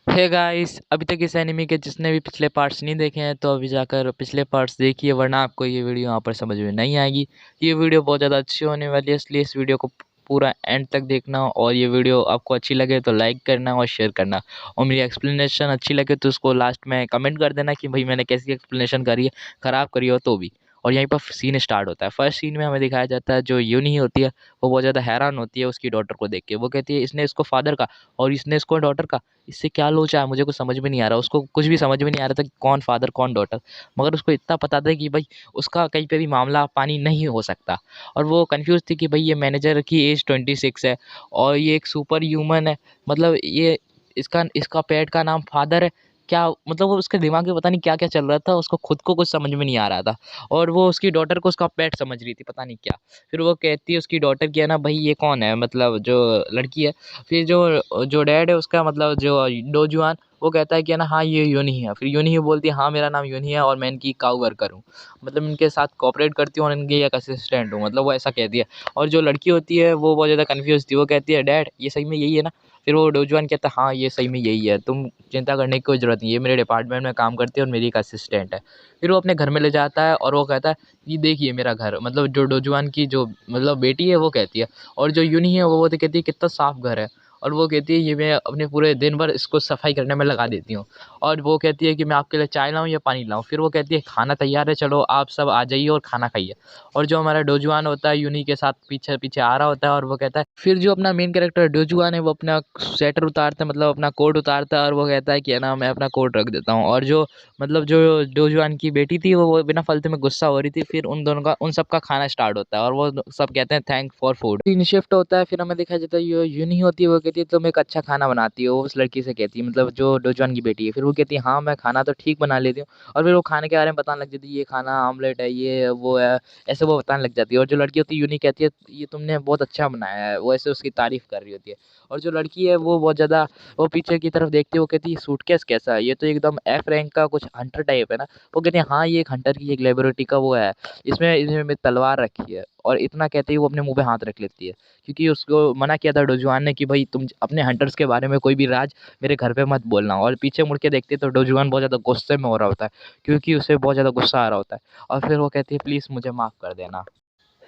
Hey guys, अभी तक इस एनिमे के जिसने भी पिछले पार्ट्स नहीं देखे हैं तो अभी जाकर पिछले पार्ट्स देखिए, वरना आपको ये वीडियो यहाँ पर समझ में नहीं आएगी। ये वीडियो बहुत ज़्यादा अच्छी होने वाली है, इसलिए इस वीडियो को पूरा एंड तक देखना। और ये वीडियो आपको अच्छी लगे तो लाइक करना और शेयर करना, और मेरी एक्सप्लेनेशन अच्छी लगे तो उसको लास्ट में कमेंट कर देना कि भाई मैंने कैसी एक्सप्लेनेशन करी है, ख़राब करी हो तो भी। और यहीं पर सीन स्टार्ट होता है। फर्स्ट सीन में हमें दिखाया जाता है जो यूनी होती है वो बहुत ज़्यादा हैरान होती है उसकी डॉटर को देख के। वो कहती है इसने इसको फादर का और इसने इसको डॉटर का, इससे क्या लोचा है, मुझे कुछ समझ में नहीं आ रहा। उसको कुछ भी समझ में नहीं आ रहा था कि कौन फादर कौन डॉटर, मगर उसको इतना पता था कि भाई उसका कहीं पे भी मामला पानी नहीं हो सकता। और वो कंफ्यूज थी कि भाई ये मैनेजर की एज 26 है और ये एक सुपर ह्यूमन है, मतलब ये इसका इसका पेट का नाम फादर है। क्या मतलब वो उसके दिमाग में पता नहीं क्या क्या चल रहा था, उसको खुद को कुछ समझ में नहीं आ रहा था। और वो उसकी डॉटर को उसका पेट समझ रही थी, पता नहीं क्या। फिर वो कहती है उसकी डॉटर की है ना, भाई ये कौन है, मतलब जो लड़की है। फिर जो जो डैड है उसका, मतलब जो डोजुआन, वो कहता है कि है ना हाँ ये यूनी है। फिर यूनी ही बोलती है हाँ मेरा नाम यूनी है और मैं इनकी काउ वर्कर हूँ, मतलब इनके साथ कोऑपरेट करती हूँ और इनकी एक असिस्टेंट हूँ, मतलब वो ऐसा कहती है। और जो लड़की होती है वो बहुत ज़्यादा कन्फ्यूज थी, वो कहती है डैड ये सही में यही है ना। फिर वो डोजुआन कहता है हाँ ये सही में यही है, तुम चिंता करने की कोई ज़रूरत नहीं है, ये मेरे डिपार्टमेंट में काम करती है और मेरी एक असिस्टेंट है। फिर वो अपने घर में ले जाता है और वो कहता है ये देखिए मेरा घर, मतलब जो डोजुआन की जो मतलब बेटी है वो कहती है। और जो यूनी है वो तो कहती है कितना साफ घर है। और वो कहती है ये मैं अपने पूरे दिन भर इसको सफाई करने में लगा देती हूँ। और वो कहती है कि मैं आपके लिए चाय लाऊँ या पानी लाऊँ। फिर वो कहती है खाना तैयार है, चलो आप सब आ जाइए और खाना खाइए। और जो हमारा डोजुआन होता है यूनी के साथ पीछे पीछे आ रहा होता है और वो कहता है, फिर जो अपना मेन कैरेक्टर डोजुआन है वो अपना स्वेटर उतारता है, मतलब अपना कोट उतारता है और वो कहता है कि है ना मैं अपना कोट रख देता हूँ। और जो मतलब जो डोजुआन की बेटी थी वो बिना फालतू में गुस्सा हो रही थी। फिर उन दोनों का उन सब का खाना स्टार्ट होता है और वो सब कहते हैं thank for food. Scene shift होता है, फिर हमें दिखाया जाता है ये यूनी होती है, वो कहती है तुम एक अच्छा खाना बनाती हो, उस लड़की से कहती है, मतलब जो डोजुआन की बेटी है। फिर वो कहती है हाँ मैं खाना तो ठीक बना लेती हूँ। और फिर वो खाने के बारे में बताने लग जाती है, ये खाना आमलेट है, ये वो है, ऐसे वो बताने लग जाती है। और जो लड़की होती है यूनी कहती है ये तुमने बहुत अच्छा बनाया है, वो ऐसे उसकी तारीफ कर रही होती है। और जो लड़की है वो बहुत ज़्यादा, वो पीछे की तरफ देखती है, वो कहती है सूटकेस कैसा है, ये तो एकदम एफ रैंक का कुछ हंटर टाइप है ना। वो कहते हैं हाँ ये एक हंटर की एक लेबोरेटरी का वो है, इसमें इसमें मेरी तलवार रखी है। और इतना कहते ही वो अपने मुंह पे हाथ रख लेती है, क्योंकि उसको मना किया था डोजुआन ने कि भाई तुम अपने हंटर्स के बारे में कोई भी राज मेरे घर पे मत बोलना। और पीछे मुड़ के देखते तो डोजुआन बहुत ज़्यादा गुस्से में हो रहा होता है, क्योंकि उसे बहुत ज़्यादा गुस्सा आ रहा होता है। और फिर वो कहती है प्लीज़ मुझे माफ़ कर देना।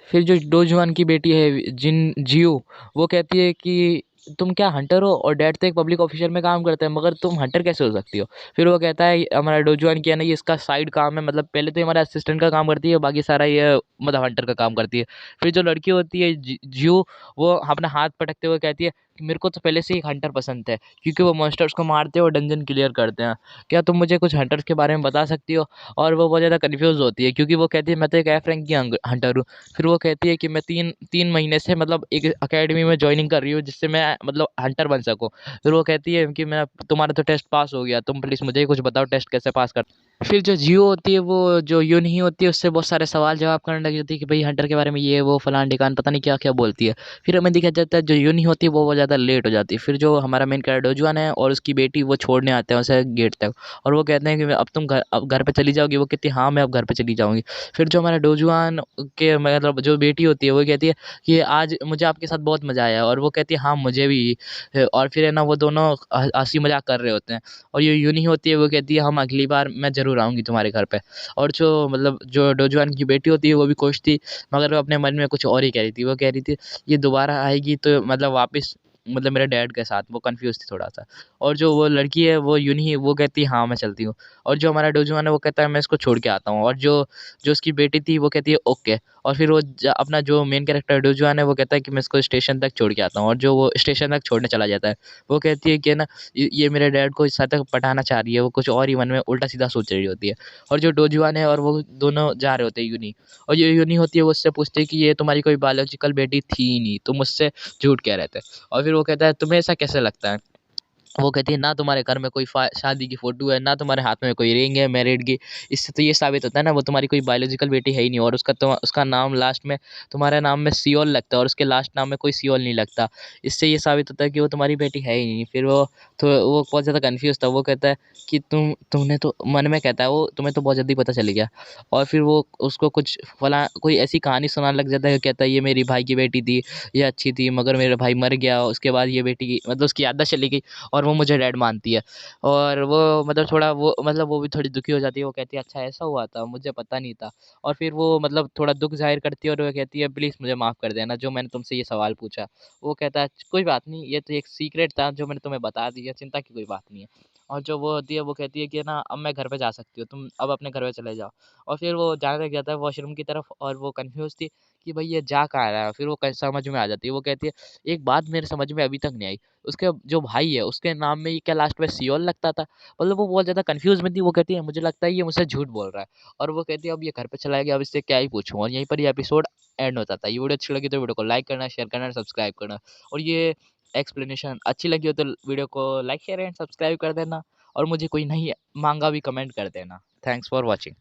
फिर जो डोजुआन की बेटी है जिन जियो, वो कहती है कि तुम क्या हंटर हो, और डैड तो एक पब्लिक ऑफिसर में काम करते हैं, मगर तुम हंटर कैसे हो सकती हो। फिर वो कहता है हमारा डोजुआन किया ना ये इसका साइड काम है, मतलब पहले तो ये हमारा असिस्टेंट का काम करती है, बाकी सारा ये मतलब हंटर का काम करती है। फिर जो लड़की होती है जियो, वो अपना हाथ पटकते हुए कहती है कि मेरे को तो पहले से ही हंटर पसंद है, क्योंकि वो मॉन्स्टर्स को मारते हैं और डंजन क्लियर करते हैं। क्या तुम मुझे कुछ हंटर्स के बारे में बता सकती हो। और वो बहुत ज़्यादा कन्फ्यूज़ होती है, क्योंकि वो कहती है मैं तो एक एफ रैंक की हंटर हूँ। फिर वो कहती है कि मैं 3 महीने से मतलब एक अकेडमी में जॉइनिंग कर रही हूँ जिससे मैं मतलब हंटर बन सकूँ। फिर वो कहती है कि मैं तुम्हारा तो टेस्ट पास हो गया, तुम प्लीज़ मुझे ही कुछ बताओ टेस्ट कैसे पास कर। फिर जो जियो होती है वो जो यून ही होती है उससे बहुत सारे सवाल जवाब करने लग जाती है कि भाई हंटर के बारे में ये वो फलान ढिकान पता नहीं क्या क्या बोलती है। फिर हमें दिखा जाता है जो यून ही होती है वो बहुत ज़्यादा लेट हो जाती है। फिर जो हमारा मेन कैरेक्टर डोजुआन है और उसकी बेटी वो छोड़ने आते हैं उसे गेट तक, और वो कहते हैं कि अब तुम घर पे चली जाओगी। वो कहती है हाँ मैं अब घर पे चली जाऊँगी। फिर जो हमारा डोजुआन के मतलब जो बेटी होती है वो कहती है कि आज मुझे आपके साथ बहुत मज़ा आया, और वो कहती है हाँ मुझे भी। और फिर है ना वो दोनों हँसी मज़ाक कर रहे होते हैं। और ये यूनी होती है वो कहती है हम अगली बार मैं ज़रूर आऊँगी तुम्हारे घर पे। और जो मतलब जो डोजुआन की बेटी होती है वो भी खुश थी, मगर वो अपने मन में कुछ और ही कह रही थी। वो कह रही थी ये दोबारा आएगी तो मतलब वापस मतलब मेरे डैड के साथ, वो कन्फ्यूज़ थी थोड़ा-सा। और जो वो लड़की है वो यूनी वो कहती है हाँ मैं चलती हूँ। और जो हमारा डोजुआन है वो कहता है मैं इसको छोड़ के आता हूँ। और जो जो उसकी बेटी थी वो कहती है ओके। और फिर वो अपना जो मेन कैरेक्टर डोजुआन है वो कहता है कि मैं इसको स्टेशन तक छोड़ के आता हूँ। और जो वो स्टेशन तक छोड़ने चला जाता है, वो कहती है कि ना ये मेरे डैड को इस हद तक पटाना चाह रही है, वो कुछ और ही मन में उल्टा-सीधा सोच रही होती है। और जो डोजुआन है और वो दोनों जा रहे होते हैं यूनी, और जो यूनी होती है वो उससे पूछती है कि ये तुम्हारी कोई बायोलॉजिकल बेटी थी ही नहीं, तुम मुझसे झूठ कह रहे थे। और फिर वो कहता है तुम्हें ऐसा कैसे लगता है? वो कहती है ना तुम्हारे घर में कोई शादी की फोटो है, ना तुम्हारे हाथ में कोई रिंग है मैरिड की। इससे तो ये साबित होता है ना वो तुम्हारी कोई बायोलॉजिकल बेटी है ही नहीं, और उसका नाम लास्ट में तुम्हारे नाम में सियोल लगता है और उसके लास्ट नाम में कोई सियोल नहीं लगता। इससे ये साबित होता है कि वो तुम्हारी बेटी है ही नहीं। फिर वो बहुत ज़्यादा कन्फ्यूज़ था। वो कहता है कि तुमने तो मन में कहता है वो तुम्हें तो बहुत जल्दी पता चल गया। और फिर वो उसको कुछ कोई ऐसी कहानी सुनाने लग जाता है। कहता है ये मेरी भाई की बेटी थी, ये अच्छी थी, मगर मेरा भाई मर गया, उसके बाद ये बेटी मतलब उसकी याददाश्त चली गई। और और वो मुझे डेड मानती है। और वो मतलब थोड़ा वो भी थोड़ी दुखी हो जाती है, वो कहती है अच्छा ऐसा हुआ था, मुझे पता नहीं था। और फिर वो मतलब थोड़ा दुःख ज़ाहिर करती है और वो कहती है प्लीज़ मुझे माफ़ कर देना जो मैंने तुमसे ये सवाल पूछा। वो कहता है कोई बात नहीं, ये तो एक सीक्रेट था जो मैंने तुम्हें बता दिया, चिंता की कोई बात नहीं है। और जो वो होती है वो कहती है कि ना अब मैं घर पे जा सकती हूँ, तुम अब अपने घर पे चले जाओ। और फिर वो जाने लग जाता है वॉशरूम की तरफ और वो कन्फ्यूज़ थी कि भई ये जा कहाँ रहा है? फिर वो क समझ में आ जाती है, वो कहती है एक बात मेरे समझ में अभी तक नहीं आई, उसके जो भाई है उसके नाम में ये क्या लास्ट में सियोल लगता था? मतलब वो बहुत ज़्यादा कन्फ्यूज़ में थी, वो कहती है मुझे लगता है ये मुझसे झूठ बोल रहा है। और वो कहती है अब ये घर पे चला गया, अब इससे क्या ही पूछूँ? और यहीं पर ये एपिसोड एंड होता था। ये वीडियो अच्छी लगी तो वीडियो को लाइक करना, शेयर करना, सब्सक्राइब करना। और ये एक्सप्लेनेशन अच्छी लगी हो तो वीडियो को लाइक, शेयर एंड सब्सक्राइब कर देना और मुझे कोई नहीं माँगा भी कमेंट कर देना। Thanks for watching.